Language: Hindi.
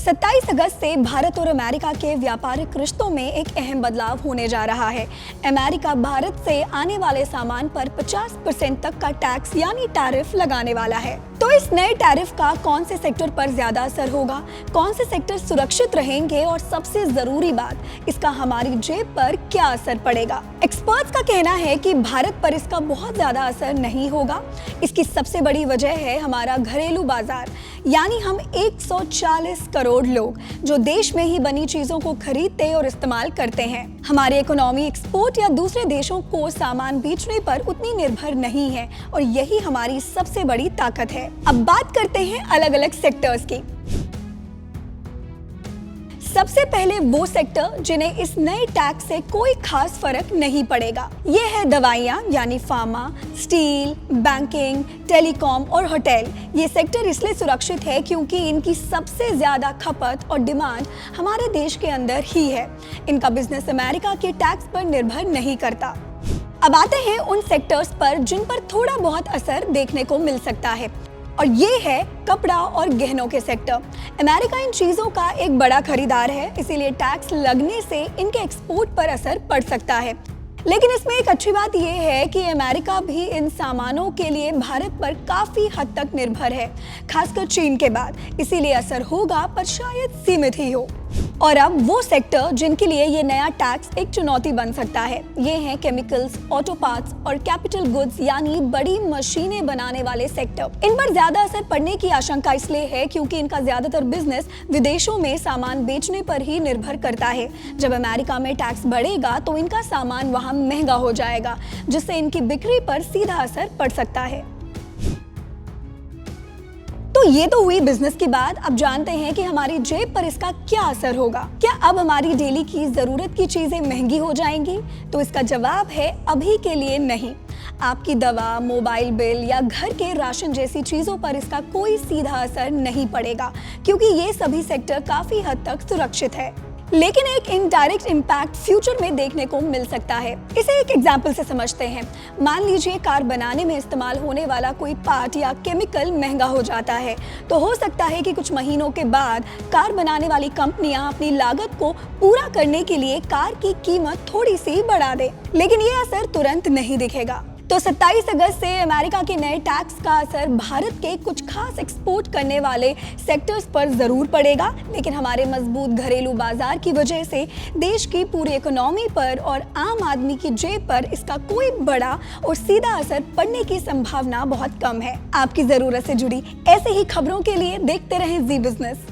27 अगस्त से भारत और अमेरिका के व्यापारिक रिश्तों में एक अहम बदलाव होने जा रहा है। अमेरिका भारत से आने वाले सामान पर 50% तक का टैक्स यानी टैरिफ लगाने वाला है। तो इस नए टैरिफ का कौन से सेक्टर पर ज्यादा असर होगा, कौन से सेक्टर सुरक्षित रहेंगे और सबसे जरूरी बात, इसका हमारी जेब पर क्या असर पड़ेगा। एक्सपर्ट्स का कहना है कि भारत पर इसका बहुत ज्यादा असर नहीं होगा। इसकी सबसे बड़ी वजह है हमारा घरेलू बाजार, यानी हम 140 करोड़ लोग जो देश में ही बनी चीजों को खरीदते और इस्तेमाल करते हैं। हमारी इकोनॉमी एक्सपोर्ट या दूसरे देशों को सामान बेचने पर उतनी निर्भर नहीं है और यही हमारी सबसे बड़ी ताकत है। अब बात करते हैं अलग अलग सेक्टर्स की। सबसे पहले वो सेक्टर जिन्हें इस नए टैक्स से कोई खास फर्क नहीं पड़ेगा, ये है दवाइयाँ यानी फार्मा, स्टील, बैंकिंग, टेलीकॉम और होटल। ये सेक्टर इसलिए सुरक्षित है क्योंकि इनकी सबसे ज्यादा खपत और डिमांड हमारे देश के अंदर ही है। इनका बिजनेस अमेरिका के टैक्स पर निर्भर नहीं करता। अब आते हैं उन सेक्टर्स पर जिन पर थोड़ा बहुत असर देखने को मिल सकता है, और ये है कपड़ा और गहनों के सेक्टर। अमेरिका इन चीजों का एक बड़ा खरीदार है, इसीलिए टैक्स लगने से इनके एक्सपोर्ट पर असर पड़ सकता है। लेकिन इसमें एक अच्छी बात यह है कि अमेरिका भी इन सामानों के लिए भारत पर काफी हद तक निर्भर है, खासकर चीन के बाद, इसीलिए असर होगा पर शायद सीमित ही हो। और अब वो सेक्टर जिनके लिए ये नया टैक्स एक चुनौती बन सकता है, ये हैं केमिकल्स, ऑटो पार्ट्स और कैपिटल गुड्स यानी बड़ी मशीनें बनाने वाले सेक्टर। इन पर ज्यादा असर पड़ने की आशंका इसलिए है क्योंकि इनका ज्यादातर बिजनेस विदेशों में सामान बेचने पर ही निर्भर करता है। जब अमेरिका में टैक्स बढ़ेगा तो इनका सामान वहां महंगा हो जाएगा, जिससे इनकी बिक्री पर सीधा असर पड़ सकता है। तो ये तो हुई बिजनेस की बात। अब जानते हैं कि हमारी जेब पर इसका क्या असर होगा। क्या अब हमारी डेली की जरूरत की चीजें महंगी हो जाएंगी? तो इसका जवाब है अभी के लिए नहीं। आपकी दवा, मोबाइल बिल या घर के राशन जैसी चीजों पर इसका कोई सीधा असर नहीं पड़ेगा क्योंकि ये सभी सेक्टर काफी हद तक सुरक्षित है। लेकिन एक इनडायरेक्ट इम्पैक्ट फ्यूचर में देखने को मिल सकता है। इसे एक एग्जाम्पल से समझते हैं। मान लीजिए कार बनाने में इस्तेमाल होने वाला कोई पार्ट या केमिकल महंगा हो जाता है, तो हो सकता है कि कुछ महीनों के बाद कार बनाने वाली कंपनियां अपनी लागत को पूरा करने के लिए कार की कीमत थोड़ी सी बढ़ा दे, लेकिन ये असर तुरंत नहीं दिखेगा। तो 27 अगस्त से अमेरिका के नए टैक्स का असर भारत के कुछ खास एक्सपोर्ट करने वाले सेक्टर्स पर जरूर पड़ेगा, लेकिन हमारे मजबूत घरेलू बाजार की वजह से देश की पूरी इकोनॉमी पर और आम आदमी की जेब पर इसका कोई बड़ा और सीधा असर पड़ने की संभावना बहुत कम है। आपकी जरूरत से जुड़ी ऐसे ही खबरों के लिए देखते रहें जी बिजनेस।